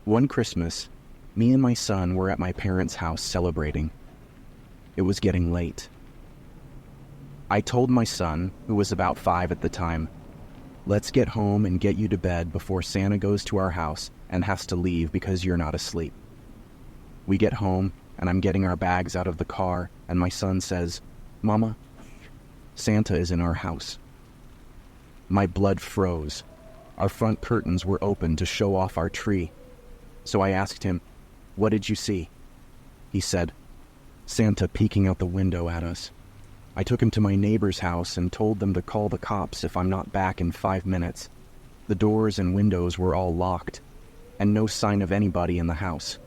One Christmas, me and my son were at my parents' house celebrating. It was getting late. I told my son, who was about 5 at the time, "Let's get home and get you to bed before Santa goes to our house and has to leave because you're not asleep." We get home, and I'm getting our bags out of the car, and my son says, "Mama, Santa is in our house." My blood froze. Our front curtains were open to show off our tree. So I asked him, "What did you see?" He said, "Santa peeking out the window at us." I took him to my neighbor's house and told them to call the cops if I'm not back in 5 minutes. The doors and windows were all locked, and no sign of anybody in the house.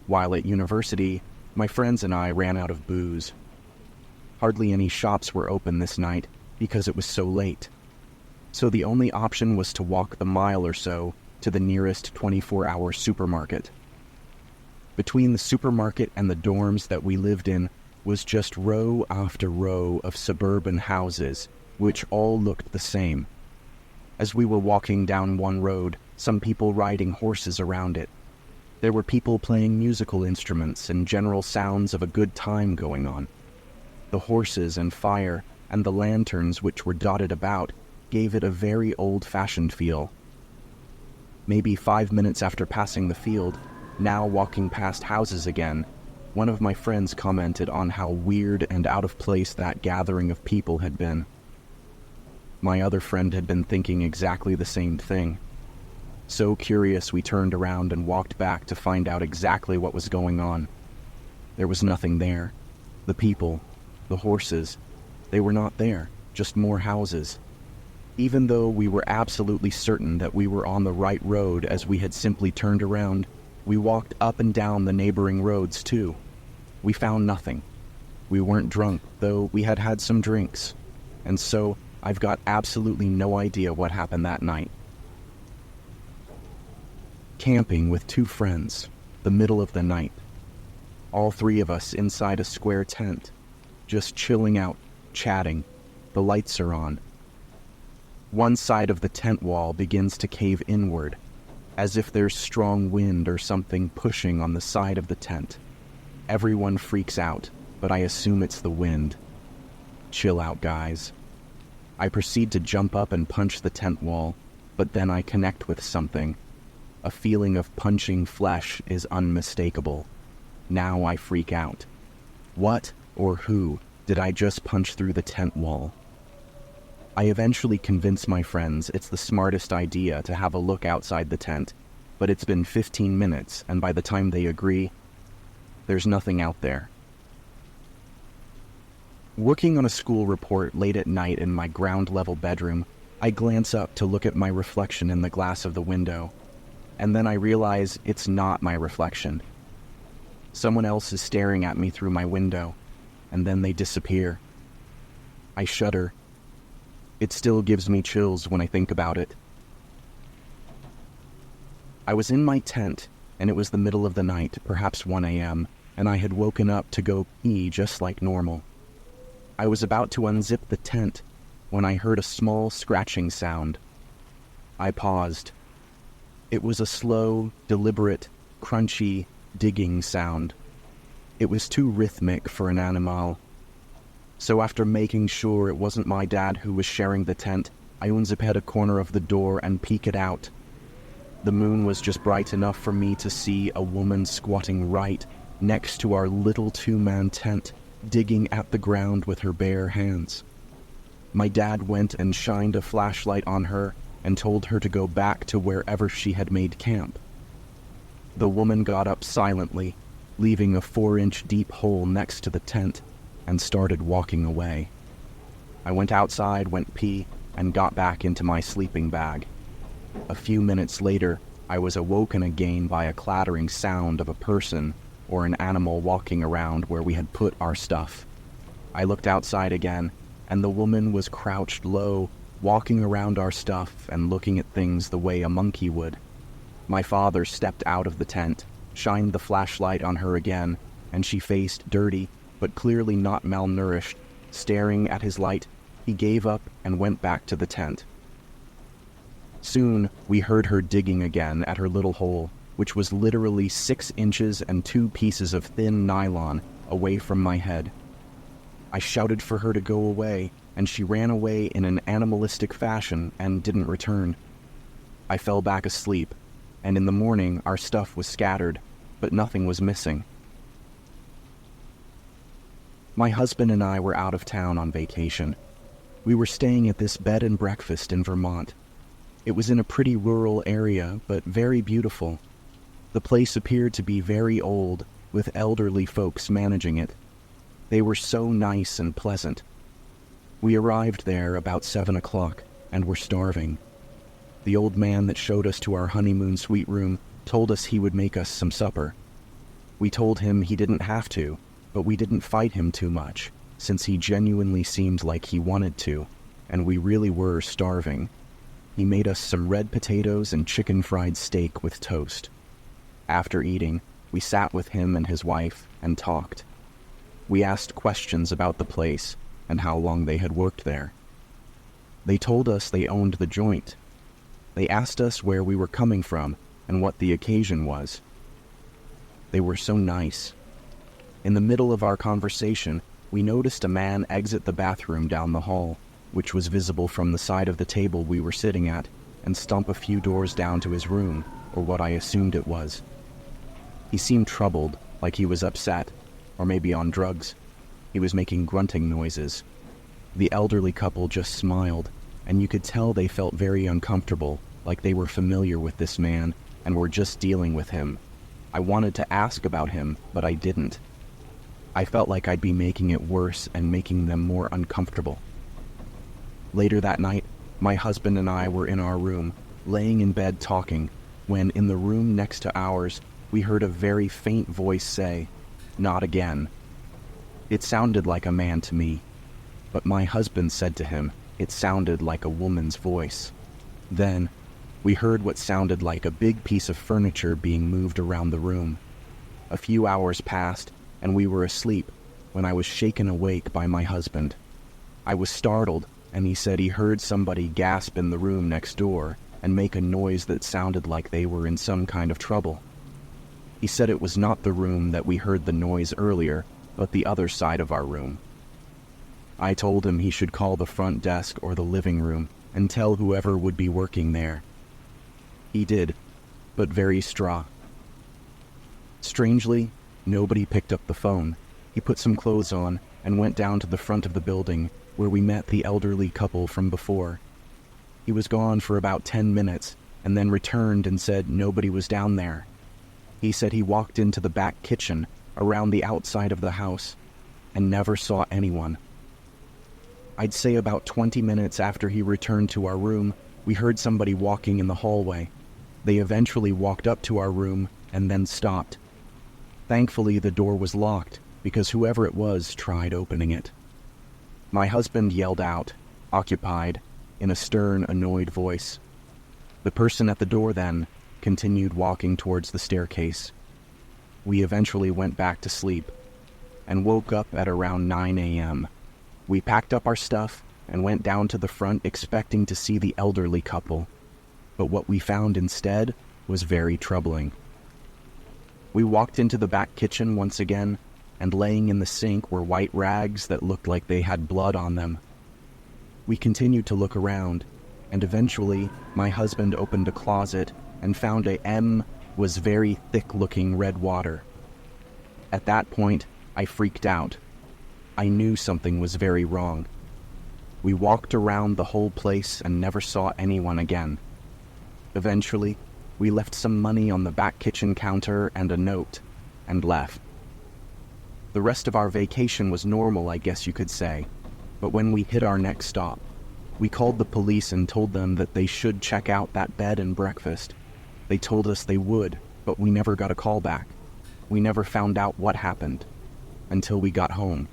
While at university, my friends and I ran out of booze. Hardly any shops were open this night because it was so late. So the only option was to walk the mile or so to the nearest 24-hour supermarket. Between the supermarket and the dorms that we lived in was just row after row of suburban houses, which all looked the same. As we were walking down one road, some people riding horses around it. There were people playing musical instruments and general sounds of a good time going on. The horses and fire and the lanterns which were dotted about gave it a very old-fashioned feel. Maybe 5 minutes after passing the field, now walking past houses again, one of my friends commented on how weird and out of place that gathering of people had been. My other friend had been thinking exactly the same thing. So curious, we turned around and walked back to find out exactly what was going on. There was nothing there. The people, the horses, they were not there, just more houses. Even though we were absolutely certain that we were on the right road as we had simply turned around, we walked up and down the neighboring roads too. We found nothing. We weren't drunk, though we had had some drinks. And so, I've got absolutely no idea what happened that night. Camping with 2 friends, the middle of the night. All 3 of us inside a square tent, just chilling out, chatting. The lights are on. One side of the tent wall begins to cave inward, as if there's strong wind or something pushing on the side of the tent. Everyone freaks out, but I assume it's the wind. Chill out, guys. I proceed to jump up and punch the tent wall, but then I connect with something. A feeling of punching flesh is unmistakable. Now I freak out. What or who did I just punch through the tent wall? I eventually convince my friends it's the smartest idea to have a look outside the tent, but it's been 15 minutes, and by the time they agree, there's nothing out there. Working on a school report late at night in my ground-level bedroom, I glance up to look at my reflection in the glass of the window, and then I realize it's not my reflection. Someone else is staring at me through my window, and then they disappear. I shudder. It still gives me chills when I think about it. I was in my tent, and it was the middle of the night, perhaps 1 a.m., and I had woken up to go pee just like normal. I was about to unzip the tent when I heard a small scratching sound. I paused. It was a slow, deliberate, crunchy, digging sound. It was too rhythmic for an animal. So after making sure it wasn't my dad who was sharing the tent, I unzipped a corner of the door and peeked out. The moon was just bright enough for me to see a woman squatting right next to our little 2-man tent, digging at the ground with her bare hands. My dad went and shined a flashlight on her and told her to go back to wherever she had made camp. The woman got up silently, leaving a 4-inch deep hole next to the tent, and started walking away. I went outside, went pee, and got back into my sleeping bag. A few minutes later, I was awoken again by a clattering sound of a person or an animal walking around where we had put our stuff. I looked outside again, and the woman was crouched low, walking around our stuff and looking at things the way a monkey would. My father stepped out of the tent, shined the flashlight on her again, and she faced dirty, but clearly not malnourished. Staring at his light, he gave up and went back to the tent. Soon, we heard her digging again at her little hole, which was literally 6 inches and 2 pieces of thin nylon away from my head. I shouted for her to go away, and she ran away in an animalistic fashion and didn't return. I fell back asleep, and in the morning our stuff was scattered, but nothing was missing. My husband and I were out of town on vacation. We were staying at this bed and breakfast in Vermont. It was in a pretty rural area, but very beautiful. The place appeared to be very old, with elderly folks managing it. They were so nice and pleasant. We arrived there about 7 o'clock, and were starving. The old man that showed us to our honeymoon suite room told us he would make us some supper. We told him he didn't have to, but we didn't fight him too much, since he genuinely seemed like he wanted to, and we really were starving. He made us some red potatoes and chicken fried steak with toast. After eating, we sat with him and his wife and talked. We asked questions about the place and how long they had worked there. They told us they owned the joint. They asked us where we were coming from and what the occasion was. They were so nice. In the middle of our conversation, we noticed a man exit the bathroom down the hall, which was visible from the side of the table we were sitting at, and stomp a few doors down to his room, or what I assumed it was. He seemed troubled, like he was upset, or maybe on drugs. He was making grunting noises. The elderly couple just smiled, and you could tell they felt very uncomfortable, like they were familiar with this man and were just dealing with him. I wanted to ask about him, but I didn't. I felt like I'd be making it worse and making them more uncomfortable. Later that night, my husband and I were in our room, laying in bed talking, when in the room next to ours, we heard a very faint voice say, "Not again." It sounded like a man to me, but my husband said to him it sounded like a woman's voice. Then, we heard what sounded like a big piece of furniture being moved around the room. A few hours passed, and we were asleep when I was shaken awake by my husband. I was startled, and he said he heard somebody gasp in the room next door and make a noise that sounded like they were in some kind of trouble. He said it was not the room that we heard the noise earlier, but the other side of our room. I told him he should call the front desk or the living room and tell whoever would be working there. He did, but very straw. Strangely, nobody picked up the phone. He put some clothes on and went down to the front of the building where we met the elderly couple from before. He was gone for about 10 minutes and then returned and said nobody was down there. He said he walked into the back kitchen around the outside of the house and never saw anyone. I'd say about 20 minutes after he returned to our room, we heard somebody walking in the hallway. They eventually walked up to our room and then stopped. Thankfully, the door was locked because whoever it was tried opening it. My husband yelled out, "Occupied," in a stern, annoyed voice. The person at the door then continued walking towards the staircase. We eventually went back to sleep and woke up at around 9 a.m. We packed up our stuff and went down to the front expecting to see the elderly couple, but what we found instead was very troubling. We walked into the back kitchen once again, and laying in the sink were white rags that looked like they had blood on them. We continued to look around, and eventually my husband opened a closet and found a was very thick-looking red water. At that point, I freaked out. I knew something was very wrong. We walked around the whole place and never saw anyone again. Eventually, we left some money on the back kitchen counter and a note, and left. The rest of our vacation was normal, I guess you could say, but when we hit our next stop, we called the police and told them that they should check out that bed and breakfast. They told us they would, but we never got a call back. We never found out what happened, until we got home.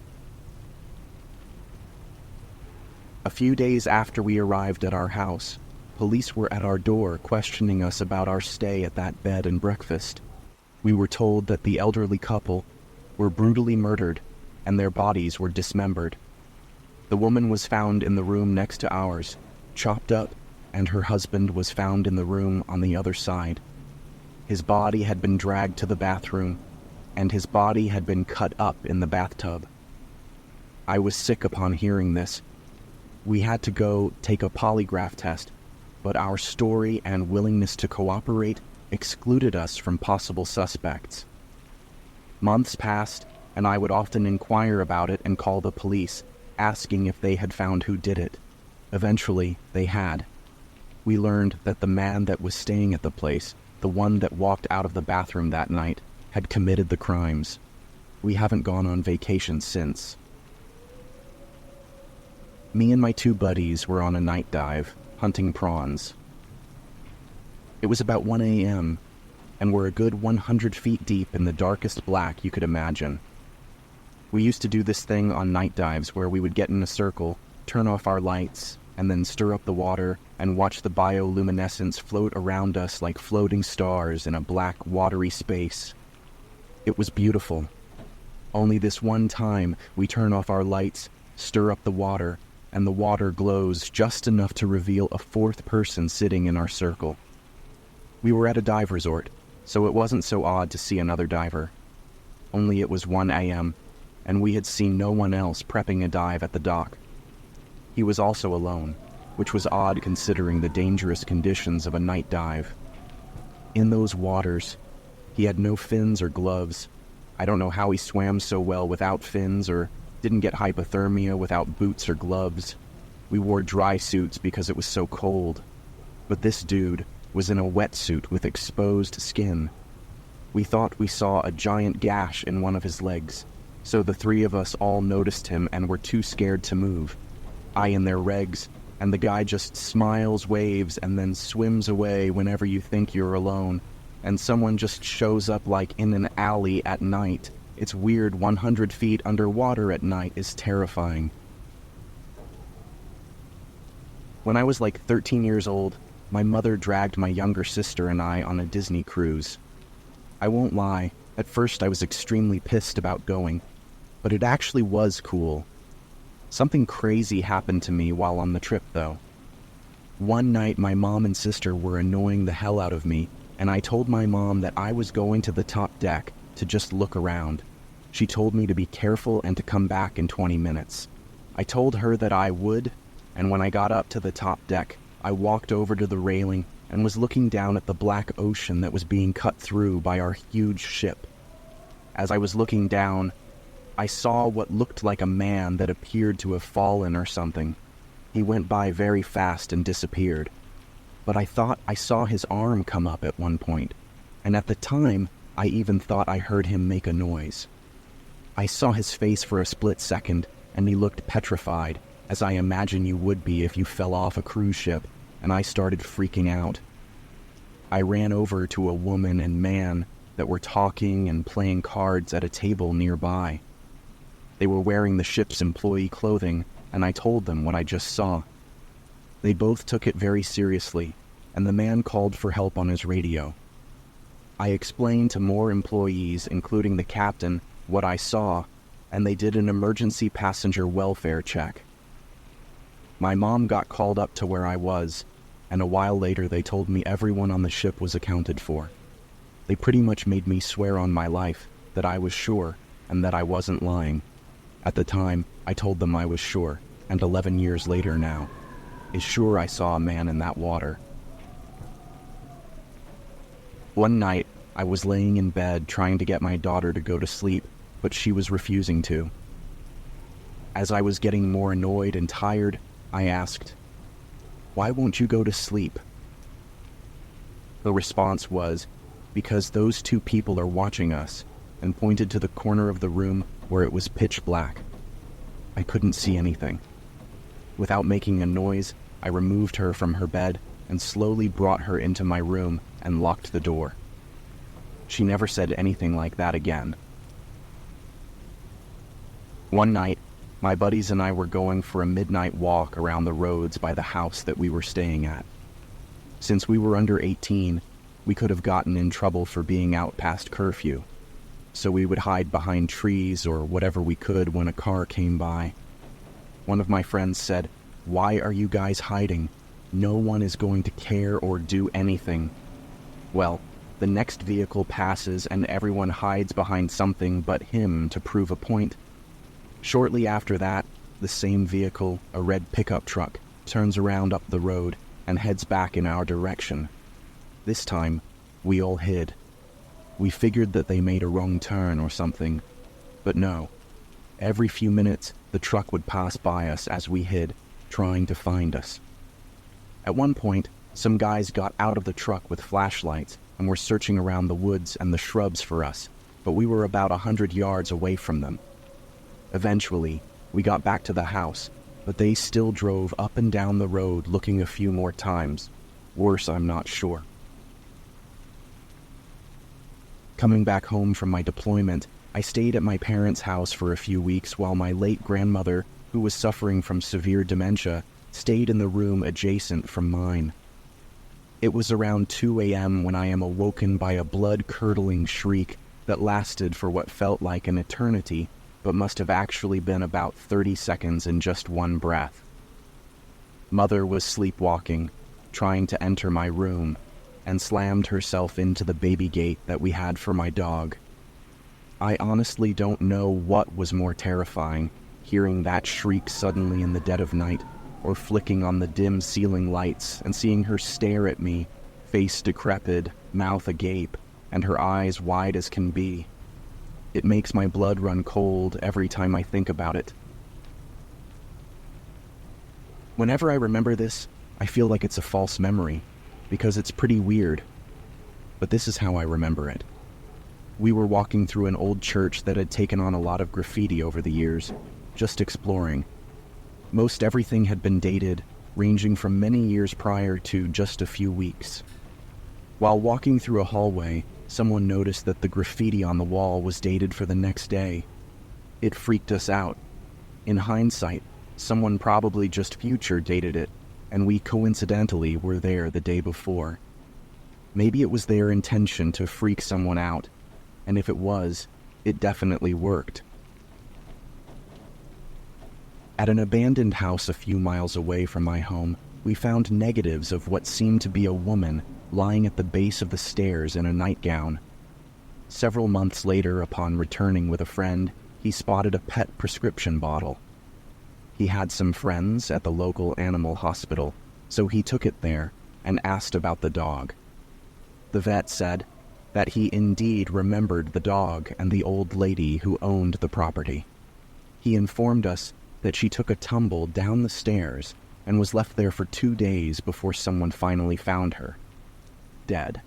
A few days after we arrived at our house, police were at our door questioning us about our stay at that bed and breakfast. We were told that the elderly couple were brutally murdered and their bodies were dismembered. The woman was found in the room next to ours, chopped up and her husband was found in the room on the other side. His body had been dragged to the bathroom, and his body had been cut up in the bathtub. I was sick upon hearing this. We had to go take a polygraph test, but our story and willingness to cooperate excluded us from possible suspects. Months passed, and I would often inquire about it and call the police, asking if they had found who did it. Eventually, they had. We learned that the man that was staying at the place, the one that walked out of the bathroom that night, had committed the crimes. We haven't gone on vacation since. Me and my two buddies were on a night dive, hunting prawns. It was about 1 a.m., and we're a good 100 feet deep in the darkest black you could imagine. We used to do this thing on night dives where we would get in a circle, turn off our lights, and then stir up the water and watch the bioluminescence float around us like floating stars in a black, watery space. It was beautiful. Only this one time, we turn off our lights, stir up the water, and the water glows just enough to reveal a fourth person sitting in our circle. We were at a dive resort, so it wasn't so odd to see another diver. Only it was 1 a.m., and we had seen no one else prepping a dive at the dock. He was also alone, which was odd considering the dangerous conditions of a night dive. In those waters, he had no fins or gloves. I don't know how he swam so well without fins or didn't get hypothermia without boots or gloves. We wore dry suits because it was so cold. But this dude was in a wetsuit with exposed skin. We thought we saw a giant gash in one of his legs, so the three of us all noticed him and were too scared to move. I in their regs, and the guy just smiles, waves, and then swims away whenever you think you're alone, and someone just shows up like in an alley at night. It's weird. 100 feet underwater at night is terrifying. When I was like 13 years old, my mother dragged my younger sister and I on a Disney cruise. I won't lie, at first I was extremely pissed about going, but it actually was cool. Something crazy happened to me while on the trip, though. One night my mom and sister were annoying the hell out of me, and I told my mom that I was going to the top deck to just look around. She told me to be careful and to come back in 20 minutes. I told her that I would, and when I got up to the top deck, I walked over to the railing and was looking down at the black ocean that was being cut through by our huge ship. As I was looking down, I saw what looked like a man that appeared to have fallen or something. He went by very fast and disappeared. But I thought I saw his arm come up at one point, and at the time, I even thought I heard him make a noise. I saw his face for a split second, and he looked petrified, as I imagine you would be if you fell off a cruise ship, and I started freaking out. I ran over to a woman and man that were talking and playing cards at a table nearby. They were wearing the ship's employee clothing, and I told them what I just saw. They both took it very seriously, and the man called for help on his radio. I explained to more employees, including the captain, what I saw, and they did an emergency passenger welfare check. My mom got called up to where I was, and a while later they told me everyone on the ship was accounted for. They pretty much made me swear on my life that I was sure and that I wasn't lying. At the time, I told them I was sure, and 11 years later now, is sure I saw a man in that water. One night, I was laying in bed trying to get my daughter to go to sleep, but she was refusing to. As I was getting more annoyed and tired, I asked, "Why won't you go to sleep?" The response was, "Because those two people are watching us," and pointed to the corner of the room where it was pitch black. I couldn't see anything. Without making a noise, I removed her from her bed and slowly brought her into my room and locked the door. She never said anything like that again. One night, my buddies and I were going for a midnight walk around the roads by the house that we were staying at. Since we were under 18, we could have gotten in trouble for being out past curfew, so we would hide behind trees or whatever we could when a car came by. One of my friends said, "Why are you guys hiding? No one is going to care or do anything. Well, the next vehicle passes and everyone hides behind something but him to prove a point. Shortly after that, the same vehicle, a red pickup truck, turns around up the road and heads back in our direction. This time, we all hid. We figured that they made a wrong turn or something, but no. Every few minutes, the truck would pass by us as we hid, trying to find us. At one point, some guys got out of the truck with flashlights and were searching around the woods and the shrubs for us, but we were about 100 yards away from them. Eventually, we got back to the house, but they still drove up and down the road looking a few more times. Worse, I'm not sure. Coming back home from my deployment, I stayed at my parents' house for a few weeks while my late grandmother, who was suffering from severe dementia, stayed in the room adjacent from mine. It was around 2 a.m. when I am awoken by a blood-curdling shriek that lasted for what felt like an eternity, but must have actually been about 30 seconds in just one breath. Mother was sleepwalking, trying to enter my room, and slammed herself into the baby gate that we had for my dog. I honestly don't know what was more terrifying, hearing that shriek suddenly in the dead of night, or flicking on the dim ceiling lights and seeing her stare at me, face decrepit, mouth agape, and her eyes wide as can be. It makes my blood run cold every time I think about it. Whenever I remember this, I feel like it's a false memory, because it's pretty weird. But this is how I remember it. We were walking through an old church that had taken on a lot of graffiti over the years, just exploring. Most everything had been dated, ranging from many years prior to just a few weeks. While walking through a hallway, someone noticed that the graffiti on the wall was dated for the next day. It freaked us out. In hindsight, someone probably just future dated it, and we coincidentally were there the day before. Maybe it was their intention to freak someone out, and if it was, it definitely worked. At an abandoned house a few miles away from my home, we found negatives of what seemed to be a woman lying at the base of the stairs in a nightgown. Several months later, upon returning with a friend, he spotted a pet prescription bottle. He had some friends at the local animal hospital, so he took it there and asked about the dog. The vet said that he indeed remembered the dog and the old lady who owned the property. He informed us that she took a tumble down the stairs and was left there for 2 days before someone finally found her, dead.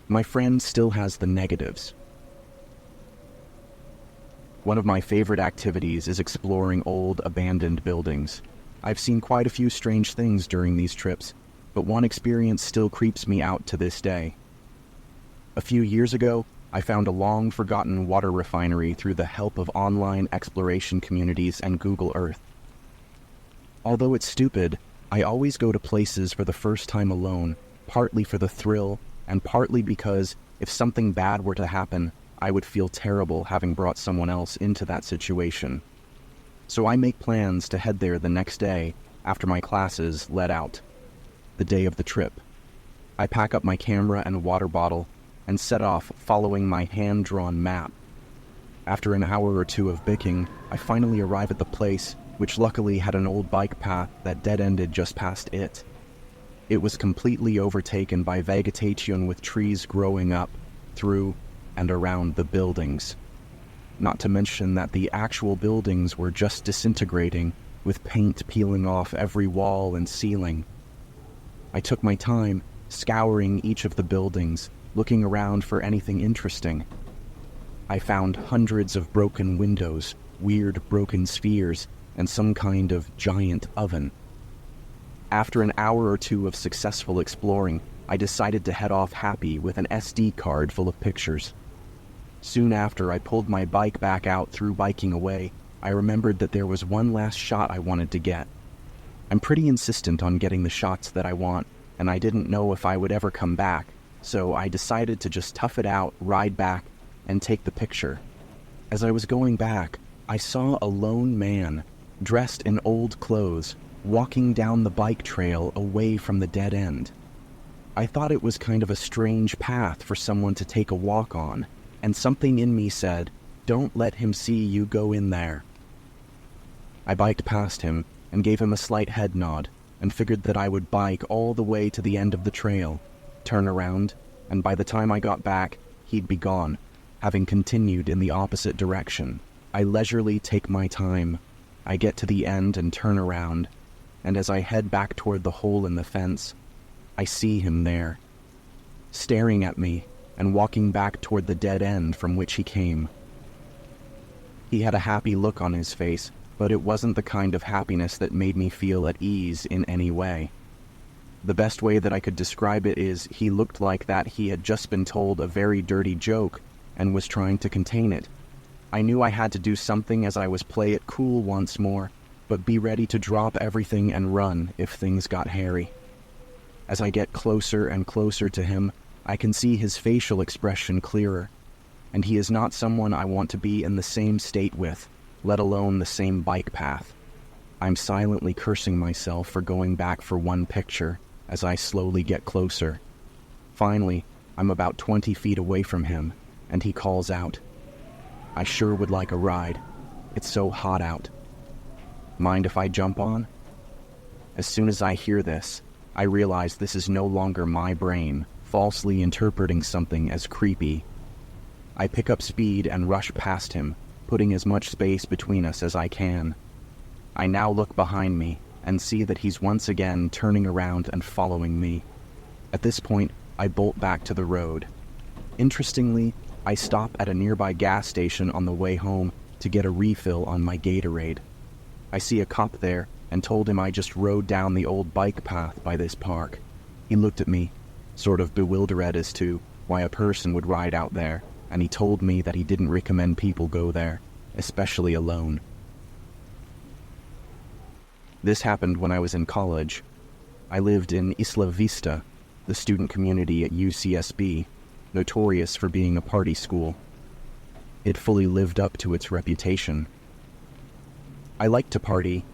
My friend still has the negatives. One of my favorite activities is exploring old, abandoned buildings. I've seen quite a few strange things during these trips, but one experience still creeps me out to this day. A few years ago, I found a long-forgotten water refinery through the help of online exploration communities and Google Earth. Although it's stupid, I always go to places for the first time alone, partly for the thrill, and partly because if something bad were to happen, I would feel terrible having brought someone else into that situation. So I make plans to head there the next day after my classes let out, the day of the trip. I pack up my camera and water bottle and set off following my hand-drawn map. After an hour or two of biking, I finally arrive at the place, which luckily had an old bike path that dead-ended just past it. It was completely overtaken by vegetation with trees growing up, through, and around the buildings. Not to mention that the actual buildings were just disintegrating, with paint peeling off every wall and ceiling. I took my time, scouring each of the buildings, looking around for anything interesting. I found hundreds of broken windows, weird broken spheres, and some kind of giant oven. After an hour or two of successful exploring, I decided to head off happy with an SD card full of pictures. Soon after I pulled my bike back out through biking away, I remembered that there was one last shot I wanted to get. I'm pretty insistent on getting the shots that I want, and I didn't know if I would ever come back, so I decided to just tough it out, ride back, and take the picture. As I was going back, I saw a lone man, dressed in old clothes, walking down the bike trail away from the dead end. I thought it was kind of a strange path for someone to take a walk on, and something in me said, "Don't let him see you go in there." I biked past him and gave him a slight head nod and figured that I would bike all the way to the end of the trail, turn around, and by the time I got back, he'd be gone, having continued in the opposite direction. I leisurely take my time. I get to the end and turn around, and as I head back toward the hole in the fence, I see him there, staring at me and walking back toward the dead end from which he came. He had a happy look on his face, but it wasn't the kind of happiness that made me feel at ease in any way. The best way that I could describe it is he looked like that he had just been told a very dirty joke and was trying to contain it. I knew I had to do something as I was play it cool once more, but be ready to drop everything and run if things got hairy. As I get closer and closer to him, I can see his facial expression clearer, and he is not someone I want to be in the same state with, let alone the same bike path. I'm silently cursing myself for going back for one picture as I slowly get closer. Finally, I'm about 20 feet away from him, and he calls out, "I sure would like a ride. It's so hot out. Mind if I jump on?" As soon as I hear this, I realize this is no longer my brain falsely interpreting something as creepy. I pick up speed and rush past him, putting as much space between us as I can. I now look behind me and see that he's once again turning around and following me. At this point, I bolt back to the road. Interestingly, I stop at a nearby gas station on the way home to get a refill on my Gatorade. I see a cop there and told him I just rode down the old bike path by this park. He looked at me, sort of bewildered as to why a person would ride out there, and he told me that he didn't recommend people go there, especially alone. This happened when I was in college. I lived in Isla Vista, the student community at UCSB, notorious for being a party school. It fully lived up to its reputation. I liked to party,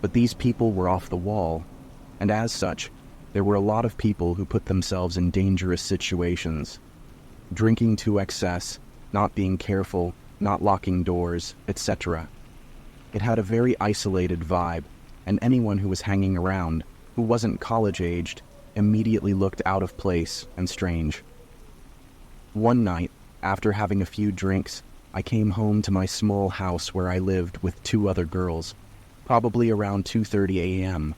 but these people were off the wall, and as such, there were a lot of people who put themselves in dangerous situations. Drinking to excess, not being careful, not locking doors, etc. It had a very isolated vibe, and anyone who was hanging around, who wasn't college-aged, immediately looked out of place and strange. One night, after having a few drinks, I came home to my small house where I lived with 2 other girls, probably around 2:30 a.m.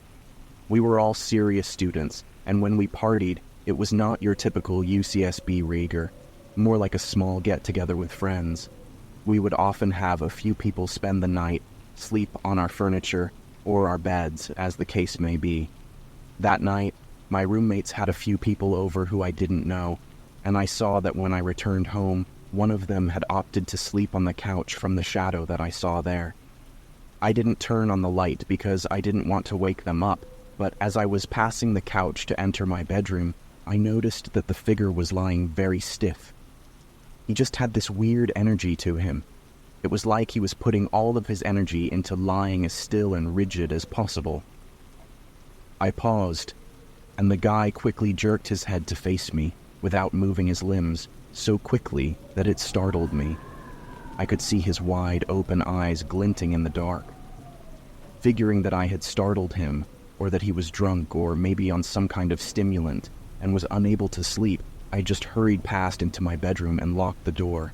We were all serious students, and when we partied, it was not your typical UCSB rigor, more like a small get-together with friends. We would often have a few people spend the night, sleep on our furniture, or our beds, as the case may be. That night, my roommates had a few people over who I didn't know, and I saw that when I returned home, one of them had opted to sleep on the couch from the shadow that I saw there. I didn't turn on the light because I didn't want to wake them up, but as I was passing the couch to enter my bedroom, I noticed that the figure was lying very stiff. He just had this weird energy to him. It was like he was putting all of his energy into lying as still and rigid as possible. I paused, and the guy quickly jerked his head to face me, without moving his limbs, so quickly that it startled me. I could see his wide open eyes glinting in the dark. Figuring that I had startled him, or that he was drunk or maybe on some kind of stimulant, and was unable to sleep, I just hurried past into my bedroom and locked the door.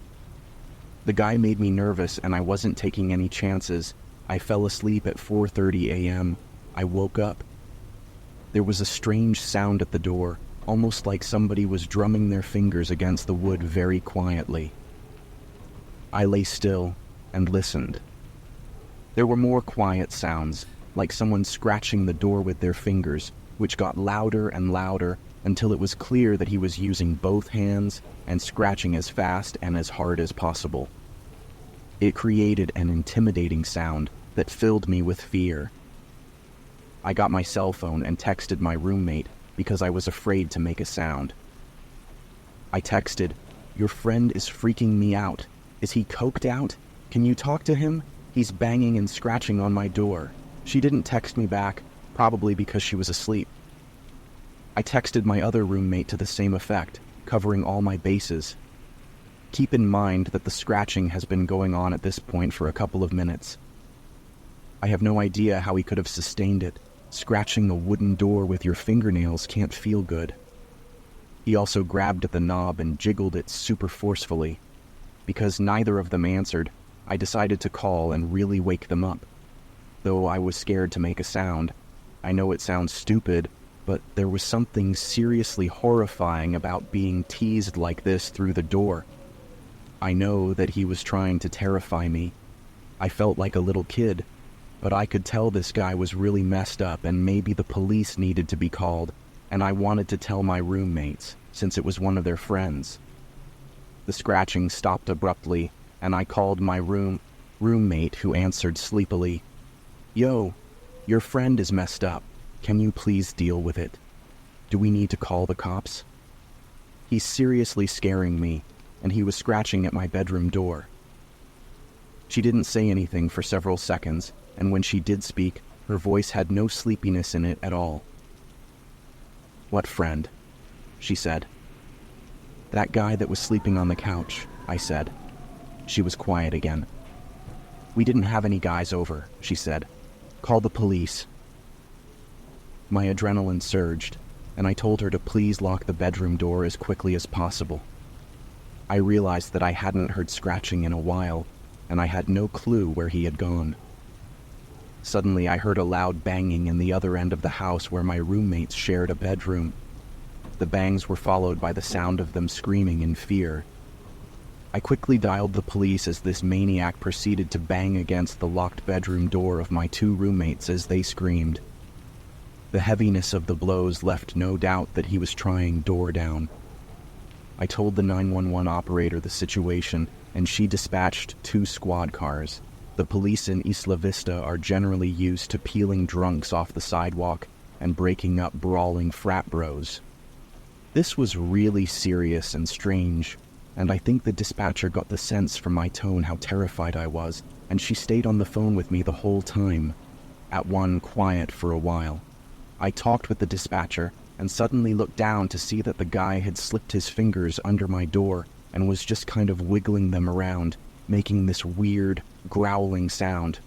The guy made me nervous and I wasn't taking any chances. I fell asleep at 4:30 a.m. I woke up. There was a strange sound at the door, almost like somebody was drumming their fingers against the wood very quietly. I lay still and listened. There were more quiet sounds, like someone scratching the door with their fingers, which got louder and louder until it was clear that he was using both hands and scratching as fast and as hard as possible. It created an intimidating sound that filled me with fear. I got my cell phone and texted my roommate because I was afraid to make a sound. I texted, "Your friend is freaking me out. Is he coked out? Can you talk to him? He's banging and scratching on my door." She didn't text me back, probably because she was asleep. I texted my other roommate to the same effect, covering all my bases. Keep in mind that the scratching has been going on at this point for a couple of minutes. I have no idea how he could have sustained it. Scratching a wooden door with your fingernails can't feel good. He also grabbed at the knob and jiggled it super forcefully. Because neither of them answered, I decided to call and really wake them up. Though I was scared to make a sound. I know it sounds stupid, but there was something seriously horrifying about being teased like this through the door. I know that he was trying to terrify me. I felt like a little kid, but I could tell this guy was really messed up and maybe the police needed to be called, and I wanted to tell my roommates, since it was one of their friends. The scratching stopped abruptly, and I called my roommate, who answered sleepily. "Yo, your friend is messed up. Can you please deal with it? Do we need to call the cops?" He's seriously scaring me, and he was scratching at my bedroom door. She didn't say anything for several seconds, and when she did speak, her voice had no sleepiness in it at all. "What friend?" she said. "That guy that was sleeping on the couch," I said. She was quiet again. "We didn't have any guys over," she said. "Call the police." My adrenaline surged, and I told her to please lock the bedroom door as quickly as possible. I realized that I hadn't heard scratching in a while, and I had no clue where he had gone. Suddenly, I heard a loud banging in the other end of the house where my roommates shared a bedroom. The bangs were followed by the sound of them screaming in fear. I quickly dialed the police as this maniac proceeded to bang against the locked bedroom door of my two roommates as they screamed. The heaviness of the blows left no doubt that he was trying door down. I told the 911 operator the situation, and she dispatched 2 squad cars. The police in Isla Vista are generally used to peeling drunks off the sidewalk and breaking up brawling frat bros. This was really serious and strange, and I think the dispatcher got the sense from my tone how terrified I was, and she stayed on the phone with me the whole time, at one quiet for a while. I talked with the dispatcher and suddenly looked down to see that the guy had slipped his fingers under my door and was just kind of wiggling them around, making this weird, growling sound.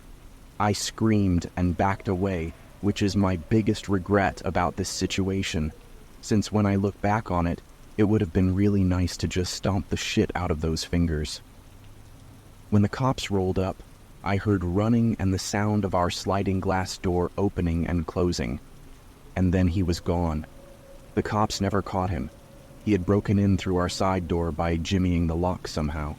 I screamed and backed away, which is my biggest regret about this situation, since when I look back on it, it would have been really nice to just stomp the shit out of those fingers. When the cops rolled up, I heard running and the sound of our sliding glass door opening and closing. And then he was gone. The cops never caught him. He had broken in through our side door by jimmying the lock somehow.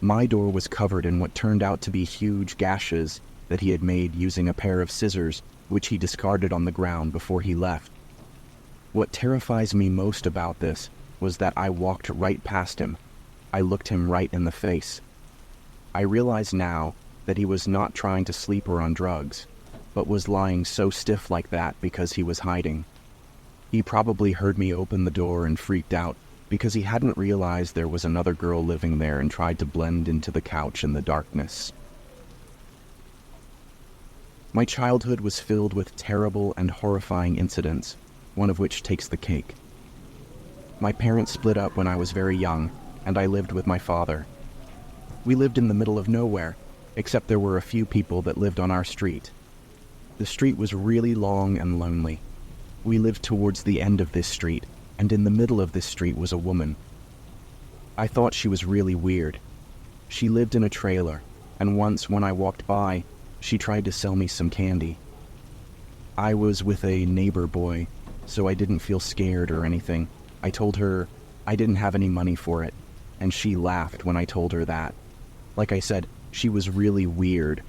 My door was covered in what turned out to be huge gashes that he had made using a pair of scissors, which he discarded on the ground before he left. What terrifies me most about this was that I walked right past him. I looked him right in the face. I realize now that he was not trying to sleep or on drugs, but was lying so stiff like that because he was hiding. He probably heard me open the door and freaked out because he hadn't realized there was another girl living there and tried to blend into the couch in the darkness. My childhood was filled with terrible and horrifying incidents, one of which takes the cake. My parents split up when I was very young, and I lived with my father. We lived in the middle of nowhere, except there were a few people that lived on our street. The street was really long and lonely. We lived towards the end of this street, and in the middle of this street was a woman. I thought she was really weird. She lived in a trailer, and once when I walked by, she tried to sell me some candy. I was with a neighbor boy, so I didn't feel scared or anything. I told her I didn't have any money for it, and she laughed when I told her that. Like I said, she was really weird.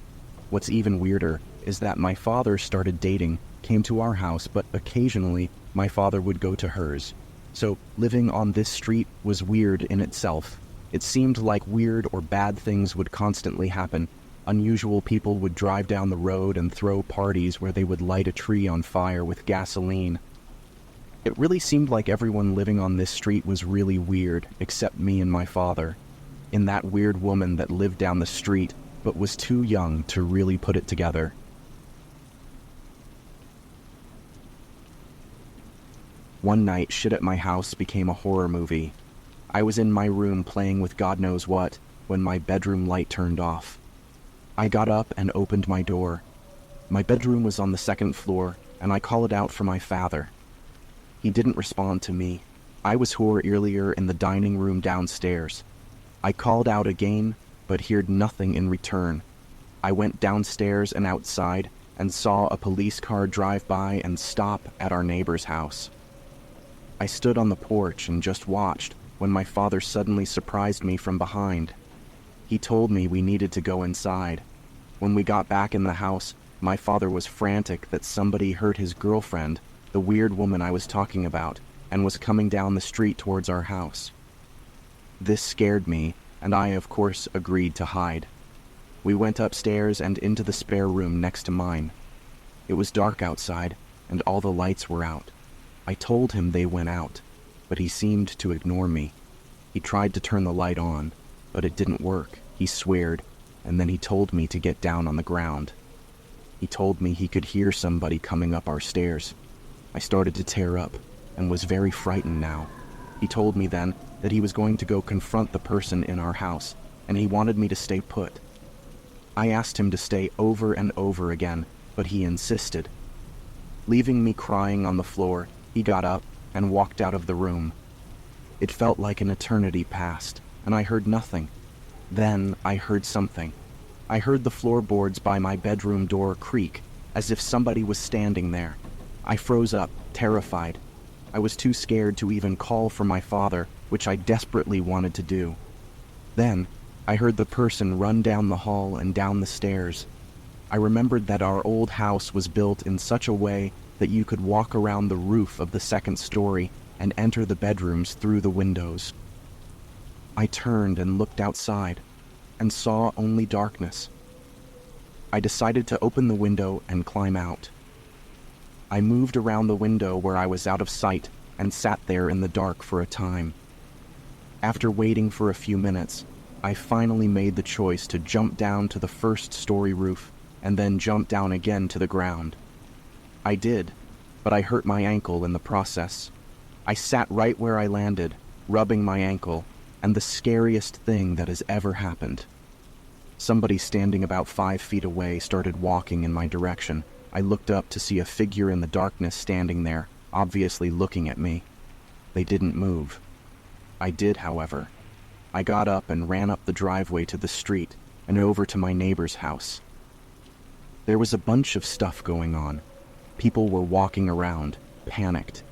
What's even weirder is that my father started dating, came to our house, but occasionally my father would go to hers. So living on this street was weird in itself. It seemed like weird or bad things would constantly happen. Unusual people would drive down the road and throw parties where they would light a tree on fire with gasoline. It really seemed like everyone living on this street was really weird, except me and my father, and that weird woman that lived down the street but was too young to really put it together. One night, shit at my house became a horror movie. I was in my room playing with God knows what when my bedroom light turned off. I got up and opened my door. My bedroom was on the second floor, and I called out for my father. He didn't respond to me. I was earlier in the dining room downstairs. I called out again, but heard nothing in return. I went downstairs and outside and saw a police car drive by and stop at our neighbor's house. I stood on the porch and just watched when my father suddenly surprised me from behind. He told me we needed to go inside. When we got back in the house, my father was frantic that somebody hurt his girlfriend, the weird woman I was talking about, and was coming down the street towards our house. This scared me, and I, of course, agreed to hide. We went upstairs and into the spare room next to mine. It was dark outside, and all the lights were out. I told him they went out, but he seemed to ignore me. He tried to turn the light on, but it didn't work. He sweared, and then he told me to get down on the ground. He told me he could hear somebody coming up our stairs. I started to tear up, and was very frightened now. He told me then that he was going to go confront the person in our house, and he wanted me to stay put. I asked him to stay over and over again, but he insisted. Leaving me crying on the floor, he got up and walked out of the room. It felt like an eternity passed, and I heard nothing. Then I heard something. I heard the floorboards by my bedroom door creak, as if somebody was standing there. I froze up, terrified. I was too scared to even call for my father, which I desperately wanted to do. Then, I heard the person run down the hall and down the stairs. I remembered that our old house was built in such a way that you could walk around the roof of the second story and enter the bedrooms through the windows. I turned and looked outside, and saw only darkness. I decided to open the window and climb out. I moved around the window where I was out of sight and sat there in the dark for a time. After waiting for a few minutes, I finally made the choice to jump down to the first story roof and then jump down again to the ground. I did, but I hurt my ankle in the process. I sat right where I landed, rubbing my ankle, and the scariest thing that has ever happened. Somebody standing about 5 feet away started walking in my direction. I looked up to see a figure in the darkness standing there, obviously looking at me. They didn't move. I did, however. I got up and ran up the driveway to the street and over to my neighbor's house. There was a bunch of stuff going on. People were walking around, panicked.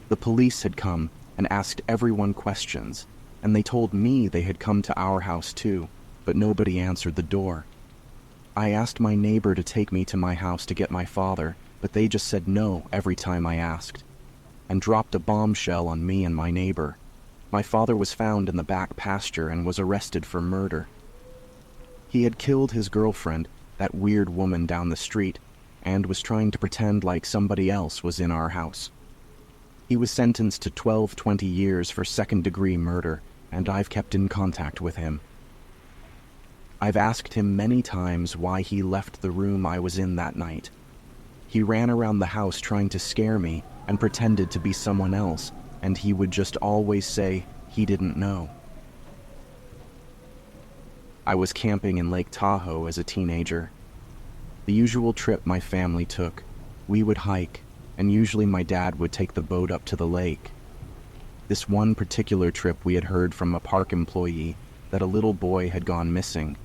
The police had come and asked everyone questions, and they told me they had come to our house too, but nobody answered the door. I asked my neighbor to take me to my house to get my father, but they just said no every time I asked, and dropped a bombshell on me and my neighbor. My father was found in the back pasture and was arrested for murder. He had killed his girlfriend, that weird woman down the street, and was trying to pretend like somebody else was in our house. He was sentenced to 20 years for second-degree murder, and I've kept in contact with him. I've asked him many times why he left the room I was in that night. He ran around the house trying to scare me and pretended to be someone else, and he would just always say he didn't know. I was camping in Lake Tahoe as a teenager. The usual trip my family took. We would hike, and usually my dad would take the boat up to the lake. This one particular trip we had heard from a park employee that a little boy had gone missing.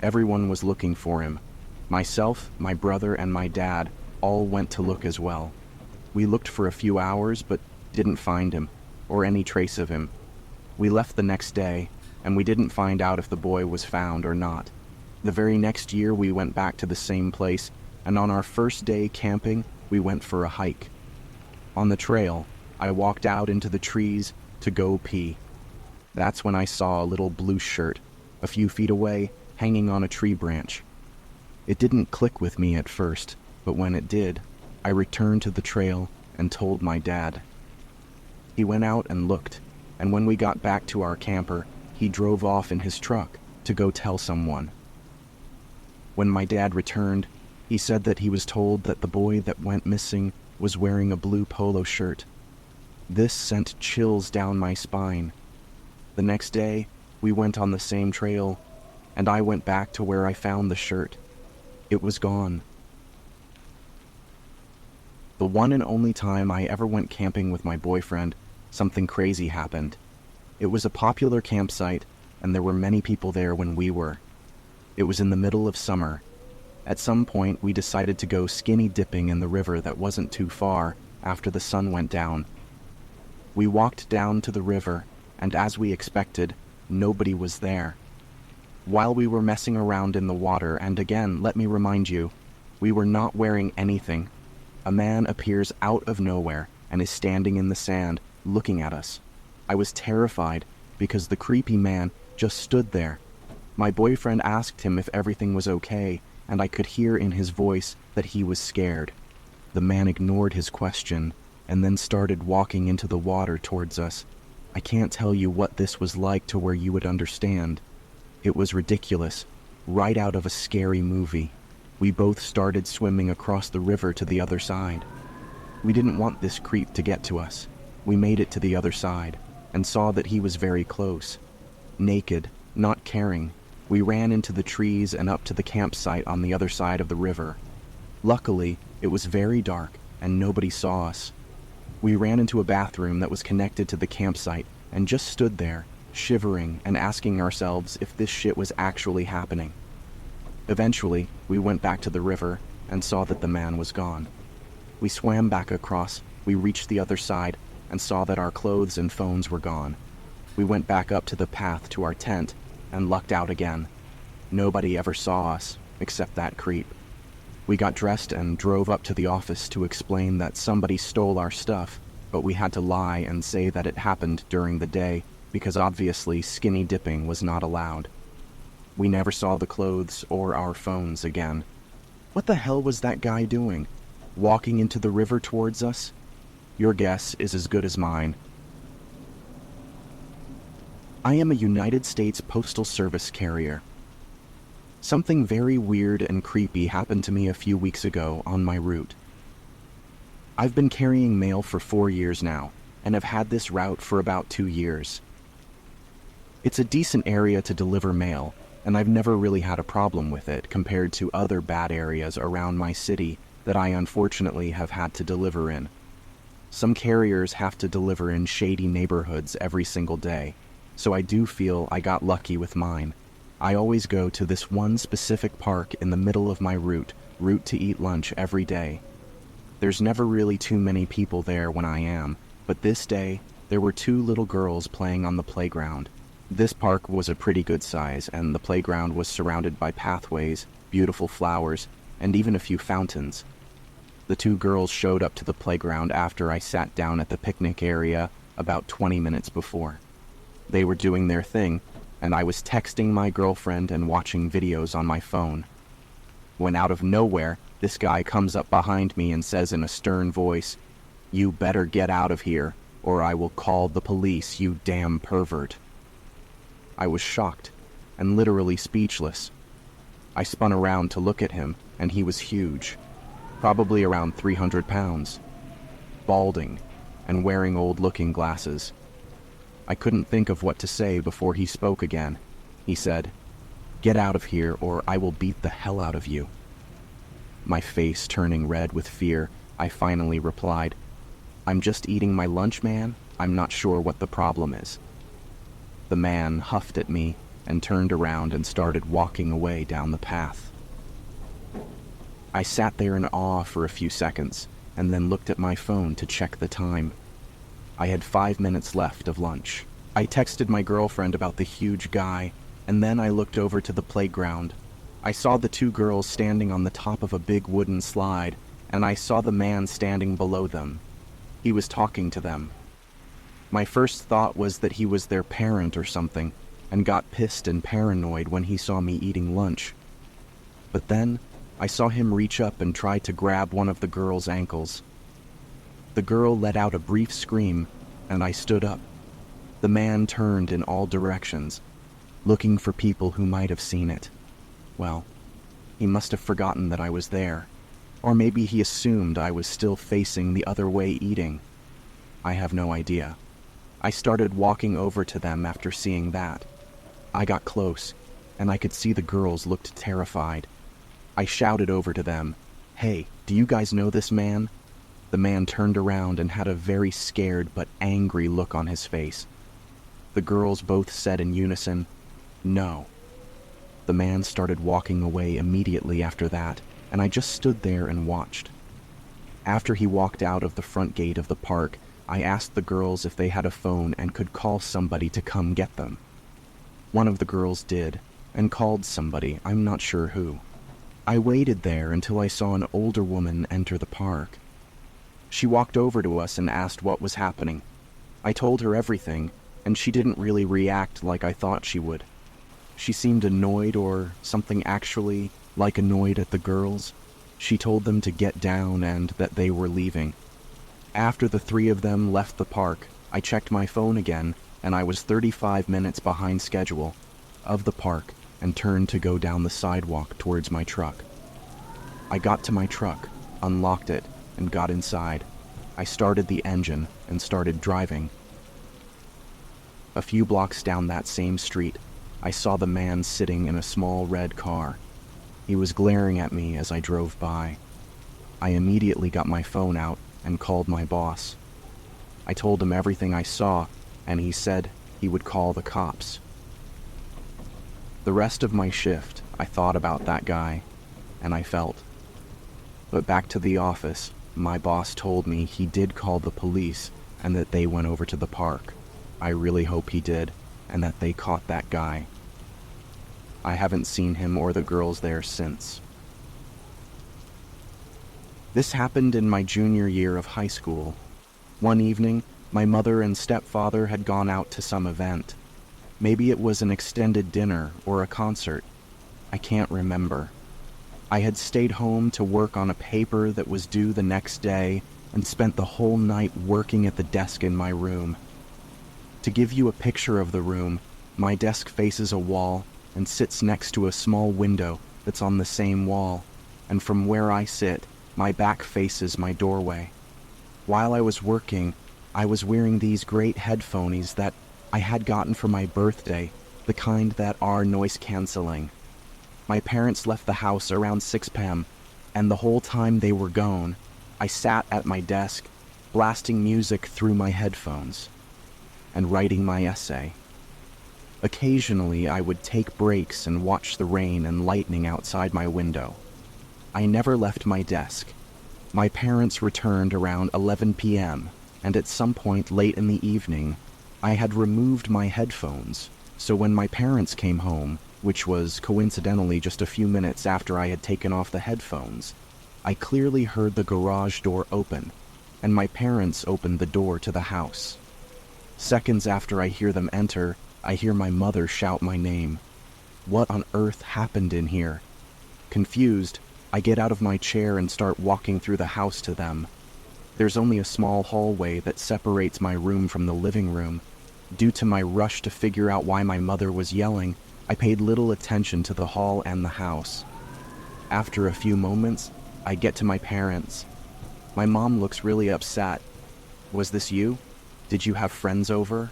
Everyone was looking for him. Myself, my brother, and my dad all went to look as well. We looked for a few hours, but didn't find him, or any trace of him. We left the next day, and we didn't find out if the boy was found or not. The very next year we went back to the same place, and on our first day camping, we went for a hike. On the trail, I walked out into the trees to go pee. That's when I saw a little blue shirt, a few feet away, hanging on a tree branch. It didn't click with me at first, but when it did, I returned to the trail and told my dad. He went out and looked, and when we got back to our camper, he drove off in his truck to go tell someone. When my dad returned, he said that he was told that the boy that went missing was wearing a blue polo shirt This sent chills down my spine. The next day, we went on the same trail, and I went back to where I found the shirt. It was gone. The one and only time I ever went camping with my boyfriend, something crazy happened. It was a popular campsite, and there were many people there when we were. It was in the middle of summer. At some point, we decided to go skinny dipping in the river that wasn't too far after the sun went down. We walked down to the river, and as we expected, nobody was there. While we were messing around in the water, and again, let me remind you, we were not wearing anything, a man appears out of nowhere and is standing in the sand, looking at us. I was terrified because the creepy man just stood there. My boyfriend asked him if everything was okay, and I could hear in his voice that he was scared. The man ignored his question and then started walking into the water towards us. I can't tell you what this was like to where you would understand. It was ridiculous, right out of a scary movie. We both started swimming across the river to the other side. We didn't want this creep to get to us. We made it to the other side and saw that he was very close. Naked, not caring, we ran into the trees and up to the campsite on the other side of the river. Luckily, it was very dark and nobody saw us. We ran into a bathroom that was connected to the campsite and just stood there, shivering and asking ourselves if this shit was actually happening. Eventually, we went back to the river and saw that the man was gone. We swam back across, we reached the other side, and saw that our clothes and phones were gone. We went back up to the path to our tent and lucked out again. Nobody ever saw us, except that creep. We got dressed and drove up to the office to explain that somebody stole our stuff, but we had to lie and say that it happened during the day because obviously skinny dipping was not allowed. We never saw the clothes or our phones again. What the hell was that guy doing? Walking into the river towards us? Your guess is as good as mine. I am a United States Postal Service carrier. Something very weird and creepy happened to me a few weeks ago on my route. I've been carrying mail for 4 years now, and have had this route for about 2 years. It's a decent area to deliver mail, and I've never really had a problem with it compared to other bad areas around my city that I unfortunately have had to deliver in. Some carriers have to deliver in shady neighborhoods every single day, so I do feel I got lucky with mine. I always go to this one specific park in the middle of my route to eat lunch every day. There's never really too many people there when I am, but this day, there were 2 little girls playing on the playground. This park was a pretty good size, and the playground was surrounded by pathways, beautiful flowers, and even a few fountains. The 2 girls showed up to the playground after I sat down at the picnic area about 20 minutes before. They were doing their thing, and I was texting my girlfriend and watching videos on my phone. When out of nowhere, this guy comes up behind me and says in a stern voice, "You better get out of here, or I will call the police, you damn pervert." I was shocked and literally speechless. I spun around to look at him, and he was huge, probably around 300 pounds, balding, and wearing old-looking glasses. I couldn't think of what to say before he spoke again. He said, "Get out of here, or I will beat the hell out of you." My face turning red with fear, I finally replied, "I'm just eating my lunch, man. I'm not sure what the problem is." The man huffed at me and turned around and started walking away down the path. I sat there in awe for a few seconds and then looked at my phone to check the time. I had 5 minutes left of lunch. I texted my girlfriend about the huge guy, and then I looked over to the playground. I saw the 2 girls standing on the top of a big wooden slide, and I saw the man standing below them. He was talking to them. My first thought was that he was their parent or something, and got pissed and paranoid when he saw me eating lunch. But then, I saw him reach up and try to grab one of the girl's ankles. The girl let out a brief scream, and I stood up. The man turned in all directions, looking for people who might have seen it. Well, he must have forgotten that I was there, or maybe he assumed I was still facing the other way eating. I have no idea. I started walking over to them after seeing that. I got close, and I could see the girls looked terrified. I shouted over to them, "Hey, do you guys know this man?" The man turned around and had a very scared but angry look on his face. The girls both said in unison, "No." The man started walking away immediately after that, and I just stood there and watched. After he walked out of the front gate of the park, I asked the girls if they had a phone and could call somebody to come get them. One of the girls did, and called somebody, I'm not sure who. I waited there until I saw an older woman enter the park. She walked over to us and asked what was happening. I told her everything, and she didn't really react like I thought she would. She seemed annoyed or something, actually, like annoyed at the girls. She told them to get down and that they were leaving. After the three of them left the park, I checked my phone again, and I was 35 minutes behind schedule of the park and turned to go down the sidewalk towards my truck. I got to my truck, unlocked it, and got inside. I started the engine and started driving. A few blocks down that same street, I saw the man sitting in a small red car. He was glaring at me as I drove by. I immediately got my phone out and called my boss. I told him everything I saw, and he said he would call the cops. The rest of my shift, I thought about that guy, and I felt. But back to the office, my boss told me he did call the police and that they went over to the park. I really hope he did, and that they caught that guy. I haven't seen him or the girls there since. This happened in my junior year of high school. One evening, my mother and stepfather had gone out to some event. Maybe it was an extended dinner or a concert. I can't remember. I had stayed home to work on a paper that was due the next day and spent the whole night working at the desk in my room. To give you a picture of the room, my desk faces a wall and sits next to a small window that's on the same wall, and from where I sit, my back faces my doorway. While I was working, I was wearing these great headphones that I had gotten for my birthday, the kind that are noise-canceling. My parents left the house around 6 p.m., and the whole time they were gone, I sat at my desk, blasting music through my headphones, and writing my essay. Occasionally, I would take breaks and watch the rain and lightning outside my window. I never left my desk. My parents returned around 11 p.m., and at some point late in the evening, I had removed my headphones, so when my parents came home, which was coincidentally just a few minutes after I had taken off the headphones, I clearly heard the garage door open, and my parents opened the door to the house. Seconds after I hear them enter, I hear my mother shout my name. What on earth happened in here? Confused, I get out of my chair and start walking through the house to them. There's only a small hallway that separates my room from the living room. Due to my rush to figure out why my mother was yelling, I paid little attention to the hall and the house. After a few moments, I get to my parents. My mom looks really upset. "Was this you? Did you have friends over?"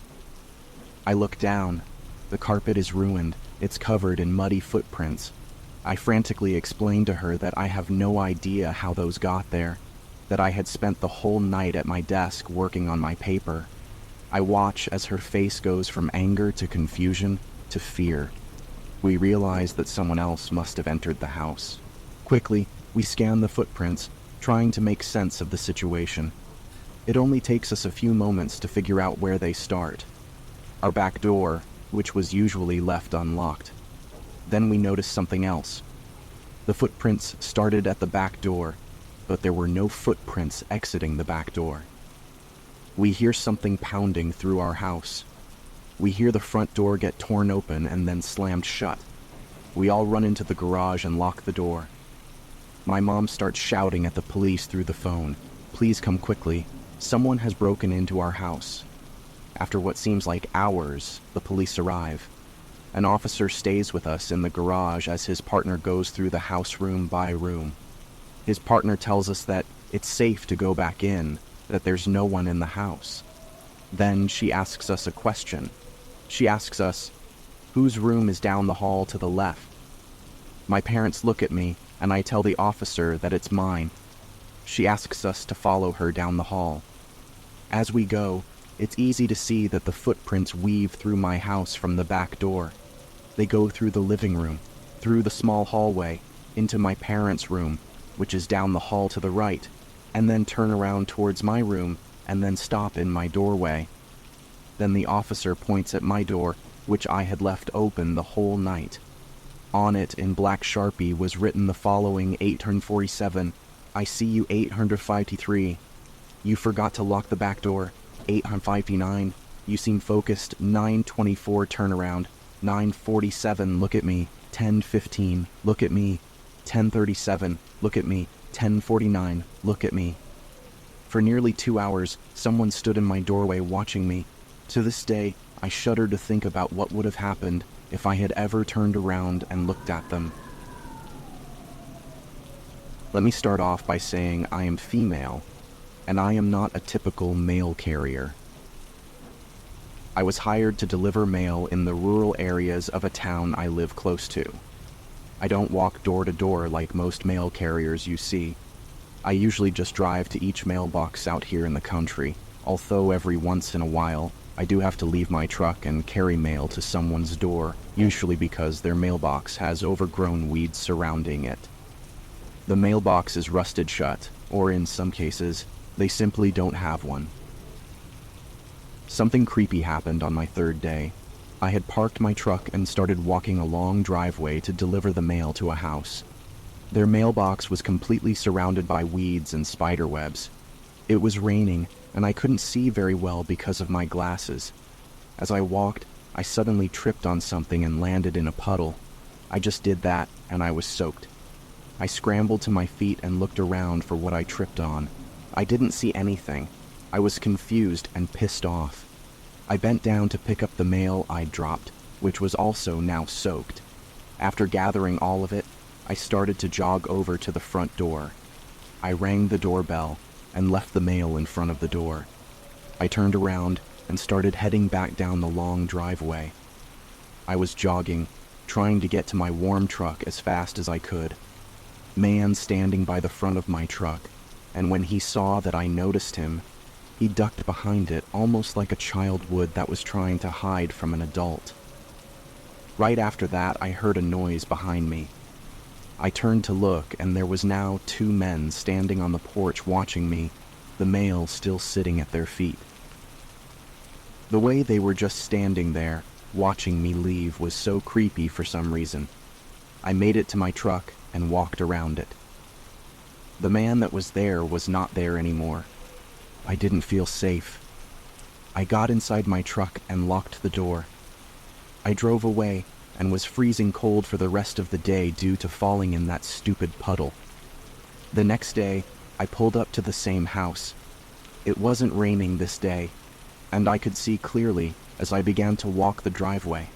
I look down. The carpet is ruined. It's covered in muddy footprints. I frantically explained to her that I have no idea how those got there, that I had spent the whole night at my desk working on my paper. I watch as her face goes from anger to confusion to fear. We realize that someone else must have entered the house. Quickly, we scan the footprints, trying to make sense of the situation. It only takes us a few moments to figure out where they start. Our back door, which was usually left unlocked. Then we notice something else. The footprints started at the back door, but there were no footprints exiting the back door. We hear something pounding through our house. We hear the front door get torn open and then slammed shut. We all run into the garage and lock the door. My mom starts shouting at the police through the phone. "Please come quickly. Someone has broken into our house." After what seems like hours, the police arrive. An officer stays with us in the garage as his partner goes through the house room by room. His partner tells us that it's safe to go back in, that there's no one in the house. Then she asks us a question. She asks us, "Whose room is down the hall to the left?" My parents look at me, and I tell the officer that it's mine. She asks us to follow her down the hall. As we go, it's easy to see that the footprints weave through my house from the back door. They go through the living room, through the small hallway, into my parents' room, which is down the hall to the right, and then turn around towards my room and then stop in my doorway. Then the officer points at my door, which I had left open the whole night. On it, in black Sharpie, was written the following: 847, I see you 853. You forgot to lock the back door. 859, you seem focused. 924, turnaround. 947, look at me. 1015, look at me. 1037, look at me. 1049, look at me. For nearly 2 hours, someone stood in my doorway watching me. To this day, I shudder to think about what would have happened if I had ever turned around and looked at them. Let me start off by saying I am female, and I am not a typical mail carrier. I was hired to deliver mail in the rural areas of a town I live close to. I don't walk door to door like most mail carriers you see. I usually just drive to each mailbox out here in the country, although every once in a while, I do have to leave my truck and carry mail to someone's door, usually because their mailbox has overgrown weeds surrounding it. The mailbox is rusted shut, or in some cases, they simply don't have one. Something creepy happened on my third day. I had parked my truck and started walking a long driveway to deliver the mail to a house. Their mailbox was completely surrounded by weeds and spider webs. It was raining, and I couldn't see very well because of my glasses. As I walked, I suddenly tripped on something and landed in a puddle. I just did that, and I was soaked. I scrambled to my feet and looked around for what I tripped on. I didn't see anything. I was confused and pissed off. I bent down to pick up the mail I'd dropped, which was also now soaked. After gathering all of it, I started to jog over to the front door. I rang the doorbell and left the mail in front of the door. I turned around and started heading back down the long driveway. I was jogging, trying to get to my warm truck as fast as I could. Man standing by the front of my truck, and when he saw that I noticed him, he ducked behind it almost like a child would that was trying to hide from an adult. Right after that, I heard a noise behind me. I turned to look, and there was now 2 men standing on the porch watching me, the mail still sitting at their feet. The way they were just standing there, watching me leave, was so creepy for some reason. I made it to my truck and walked around it. The man that was there was not there anymore. I didn't feel safe. I got inside my truck and locked the door. I drove away and was freezing cold for the rest of the day due to falling in that stupid puddle. The next day, I pulled up to the same house. It wasn't raining this day, and I could see clearly as I began to walk the driveway.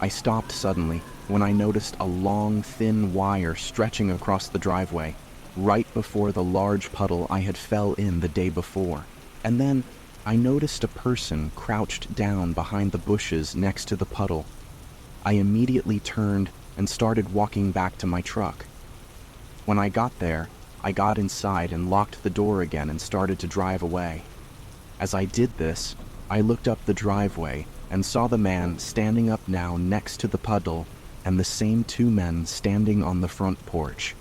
I stopped suddenly when I noticed a long, thin wire stretching across the driveway, right before the large puddle I had fell in the day before. And then I noticed a person crouched down behind the bushes next to the puddle. I immediately turned and started walking back to my truck. When I got there, I got inside and locked the door again and started to drive away. As I did this, I looked up the driveway and saw the man standing up now next to the puddle and the same 2 men standing on the front porch.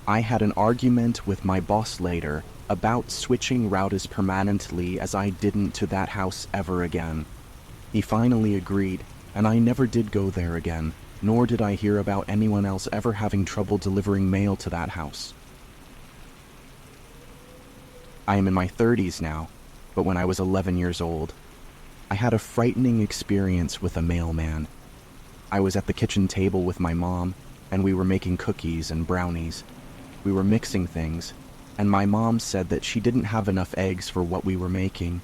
I had an argument with my boss later about switching routes permanently as I didn't to that house ever again. He finally agreed, and I never did go there again, nor did I hear about anyone else ever having trouble delivering mail to that house. I am in my 30s now, but when I was 11 years old, I had a frightening experience with a mailman. I was at the kitchen table with my mom, and we were making cookies and brownies. We were mixing things, and my mom said that she didn't have enough eggs for what we were making.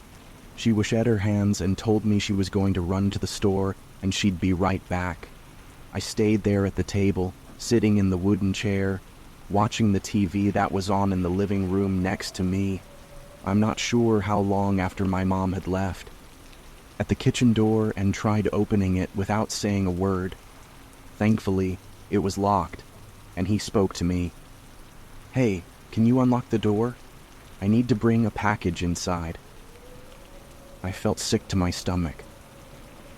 She washed her hands and told me she was going to run to the store and she'd be right back. I stayed there at the table, sitting in the wooden chair, watching the TV that was on in the living room next to me. I'm not sure how long after my mom had left, at the kitchen door and tried opening it without saying a word. Thankfully, it was locked, and he spoke to me. "Hey, can you unlock the door? I need to bring a package inside." I felt sick to my stomach.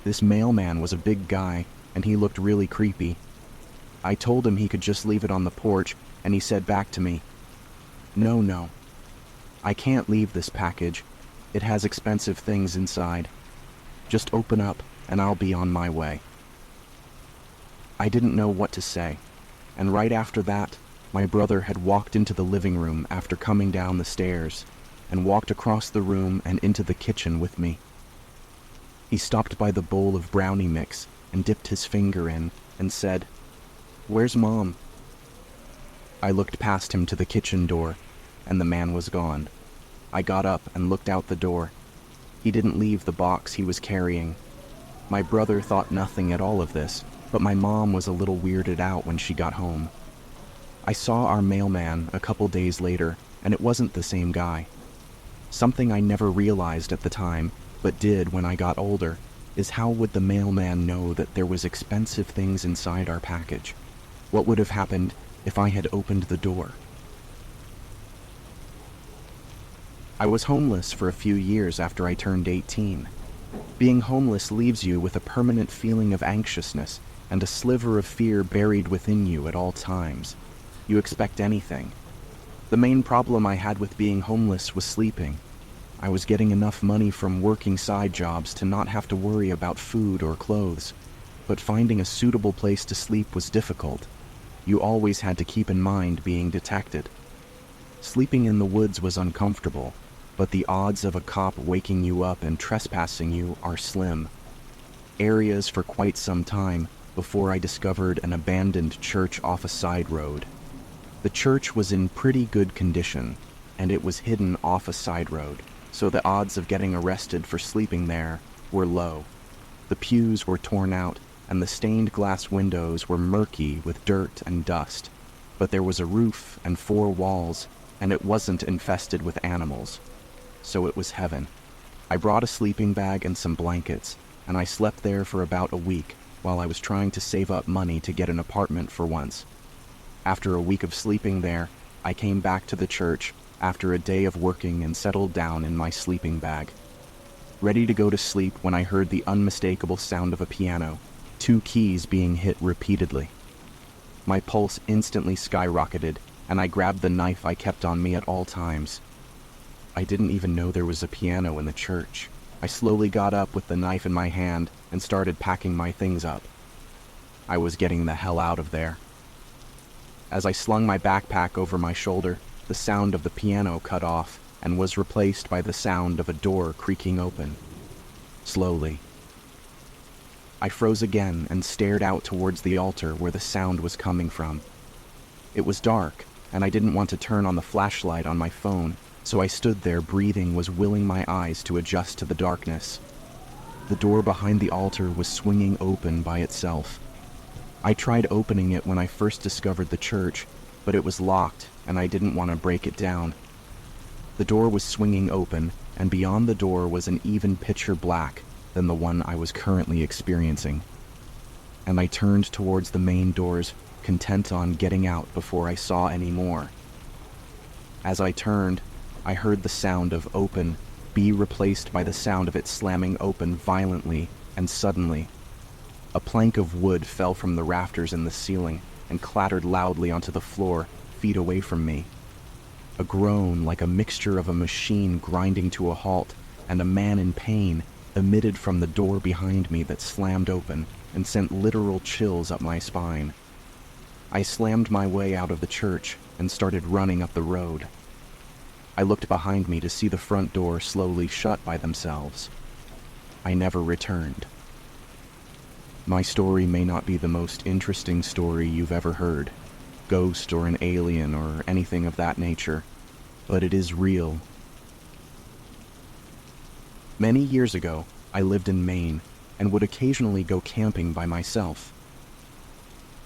This mailman was a big guy, and he looked really creepy. I told him he could just leave it on the porch, and he said back to me, No, I can't leave this package. It has expensive things inside. Just open up, and I'll be on my way." I didn't know what to say, and right after that, my brother had walked into the living room after coming down the stairs, and walked across the room and into the kitchen with me. He stopped by the bowl of brownie mix and dipped his finger in and said, "Where's Mom?" I looked past him to the kitchen door, and the man was gone. I got up and looked out the door. He didn't leave the box he was carrying. My brother thought nothing at all of this, but my mom was a little weirded out when she got home. I saw our mailman a couple days later, and it wasn't the same guy. Something I never realized at the time, but did when I got older, is how would the mailman know that there was expensive things inside our package? What would have happened if I had opened the door? I was homeless for a few years after I turned 18. Being homeless leaves you with a permanent feeling of anxiousness and a sliver of fear buried within you at all times. You expect anything. The main problem I had with being homeless was sleeping. I was getting enough money from working side jobs to not have to worry about food or clothes, but finding a suitable place to sleep was difficult. You always had to keep in mind being detected. Sleeping in the woods was uncomfortable, but the odds of a cop waking you up and trespassing you are slim. Areas for quite some time before I discovered an abandoned church off a side road. The church was in pretty good condition, and it was hidden off a side road, so the odds of getting arrested for sleeping there were low. The pews were torn out, and the stained glass windows were murky with dirt and dust, but there was a roof and 4 walls, and it wasn't infested with animals. So it was heaven. I brought a sleeping bag and some blankets, and I slept there for about a week while I was trying to save up money to get an apartment for once. After a week of sleeping there, I came back to the church after a day of working and settled down in my sleeping bag. Ready to go to sleep when I heard the unmistakable sound of a piano, 2 keys being hit repeatedly. My pulse instantly skyrocketed, and I grabbed the knife I kept on me at all times. I didn't even know there was a piano in the church. I slowly got up with the knife in my hand and started packing my things up. I was getting the hell out of there. As I slung my backpack over my shoulder, the sound of the piano cut off and was replaced by the sound of a door creaking open. Slowly. I froze again and stared out towards the altar where the sound was coming from. It was dark, and I didn't want to turn on the flashlight on my phone, so I stood there breathing was willing my eyes to adjust to the darkness. The door behind the altar was swinging open by itself. I tried opening it when I first discovered the church, but it was locked and I didn't want to break it down. The door was swinging open, and beyond the door was an even pitcher black than the one I was currently experiencing. And I turned towards the main doors, content on getting out before I saw any more. As I turned, I heard the sound of open be replaced by the sound of it slamming open violently and suddenly. A plank of wood fell from the rafters in the ceiling and clattered loudly onto the floor, feet away from me. A groan like a mixture of a machine grinding to a halt and a man in pain emitted from the door behind me that slammed open and sent literal chills up my spine. I slammed my way out of the church and started running up the road. I looked behind me to see the front door slowly shut by themselves. I never returned. My story may not be the most interesting story you've ever heard, ghost or an alien or anything of that nature, but it is real. Many years ago, I lived in Maine and would occasionally go camping by myself.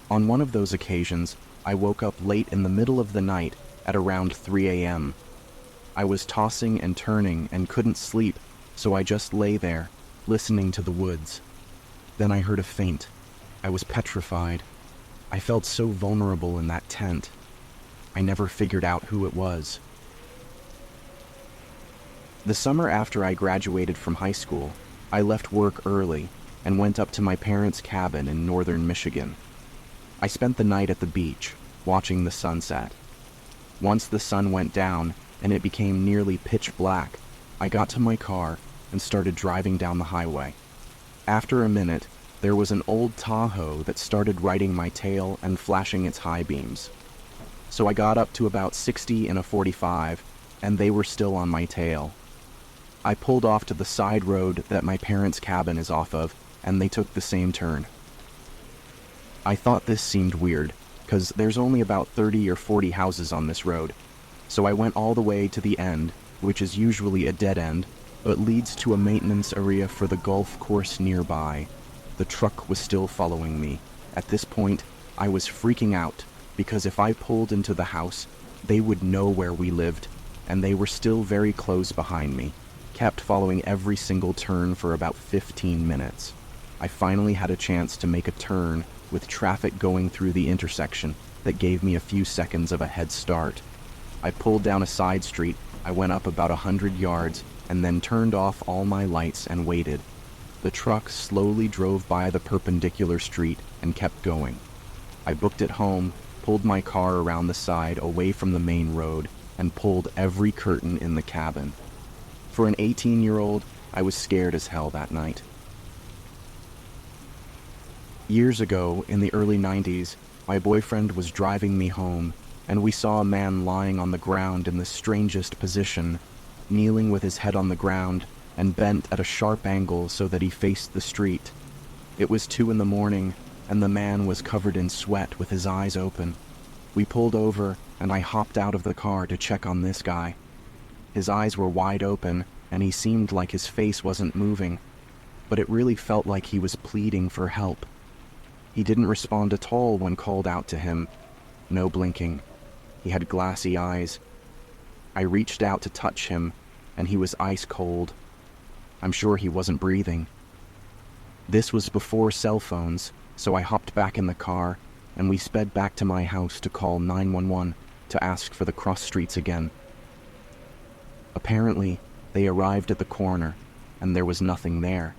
On one of those occasions, I woke up late in the middle of the night at around 3 a.m. I was tossing and turning and couldn't sleep, so I just lay there, listening to the woods. Then I heard a faint. I was petrified. I felt so vulnerable in that tent. I never figured out who it was. The summer after I graduated from high school, I left work early and went up to my parents' cabin in northern Michigan. I spent the night at the beach, watching the sunset. Once the sun went down and it became nearly pitch black, I got to my car and started driving down the highway. After a minute, there was an old Tahoe that started riding my tail and flashing its high beams. So I got up to about 60 in a 45, and they were still on my tail. I pulled off to the side road that my parents' cabin is off of, and they took the same turn. I thought this seemed weird, because there's only about 30 or 40 houses on this road, so I went all the way to the end, which is usually a dead end, but leads to a maintenance area for the golf course nearby. The truck was still following me. At this point, I was freaking out, because if I pulled into the house, they would know where we lived, and they were still very close behind me, kept following every single turn for about 15 minutes. I finally had a chance to make a turn with traffic going through the intersection that gave me a few seconds of a head start. I pulled down a side street, I went up about 100 yards, and then turned off all my lights and waited. The truck slowly drove by the perpendicular street and kept going. I booked it home, pulled my car around the side away from the main road, and pulled every curtain in the cabin. For an 18-year-old, I was scared as hell that night. Years ago, in the early 90s, my boyfriend was driving me home, and we saw a man lying on the ground in the strangest position, kneeling with his head on the ground and bent at a sharp angle so that he faced the street. It was 2 a.m, and the man was covered in sweat with his eyes open. We pulled over, and I hopped out of the car to check on this guy. His eyes were wide open, and he seemed like his face wasn't moving, but it really felt like he was pleading for help. He didn't respond at all when called out to him. No blinking. He had glassy eyes. I reached out to touch him, and he was ice cold. I'm sure he wasn't breathing. This was before cell phones, so I hopped back in the car, and we sped back to my house to call 911 to ask for the cross streets again. Apparently, they arrived at the corner, and there was nothing there.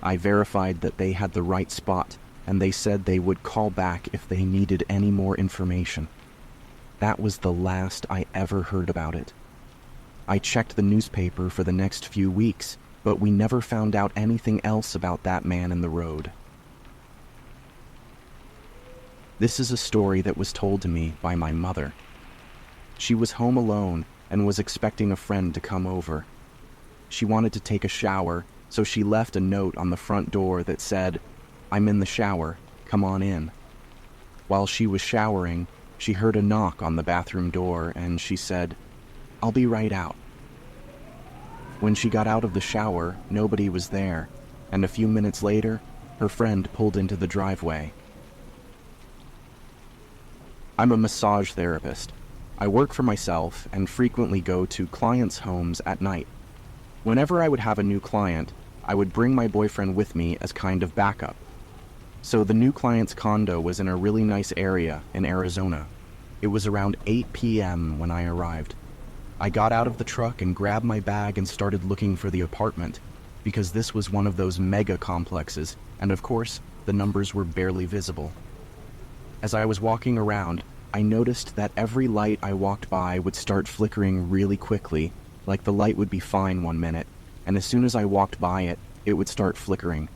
I verified that they had the right spot, and they said they would call back if they needed any more information. That was the last I ever heard about it. I checked the newspaper for the next few weeks, but we never found out anything else about that man in the road. This is a story that was told to me by my mother. She was home alone and was expecting a friend to come over. She wanted to take a shower, so she left a note on the front door that said, "I'm in the shower, come on in." While she was showering, she heard a knock on the bathroom door and she said, "I'll be right out." When she got out of the shower, nobody was there, and a few minutes later, her friend pulled into the driveway. I'm a massage therapist. I work for myself and frequently go to clients' homes at night. Whenever I would have a new client, I would bring my boyfriend with me as kind of backup. So the new client's condo was in a really nice area in Arizona. It was around 8 p.m. when I arrived. I got out of the truck and grabbed my bag and started looking for the apartment, because this was one of those mega complexes, and of course, the numbers were barely visible. As I was walking around, I noticed that every light I walked by would start flickering really quickly, like the light would be fine 1 minute, and as soon as I walked by it, it would start flickering.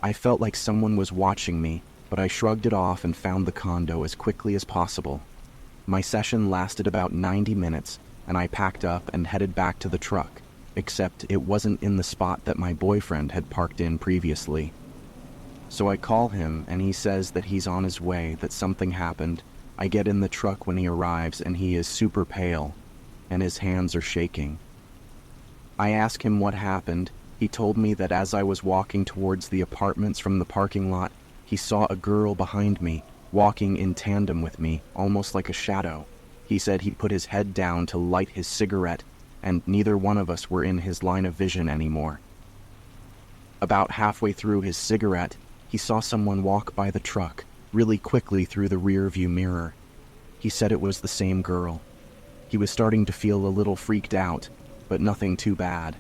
I felt like someone was watching me, but I shrugged it off and found the condo as quickly as possible. My session lasted about 90 minutes, and I packed up and headed back to the truck, except it wasn't in the spot that my boyfriend had parked in previously. So I call him, and he says that he's on his way, that something happened. I get in the truck when he arrives, and he is super pale, and his hands are shaking. I ask him what happened. He told me that as I was walking towards the apartments from the parking lot, he saw a girl behind me, walking in tandem with me, almost like a shadow. He said he put his head down to light his cigarette, and neither one of us were in his line of vision anymore. About halfway through his cigarette, he saw someone walk by the truck really quickly through the rear-view mirror. He said it was the same girl. He was starting to feel a little freaked out, but nothing too bad.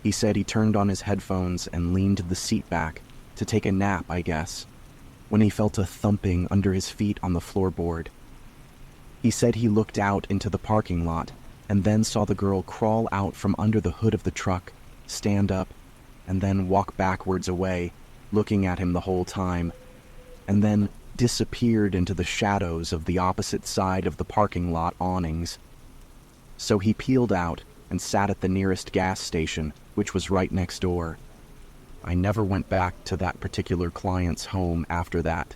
He said he turned on his headphones and leaned the seat back to take a nap, I guess, when he felt a thumping under his feet on the floorboard. He said he looked out into the parking lot and then saw the girl crawl out from under the hood of the truck, stand up, and then walk backwards away, looking at him the whole time, and then disappeared into the shadows of the opposite side of the parking lot awnings. So he peeled out and sat at the nearest gas station, which was right next door. I never went back to that particular client's home after that.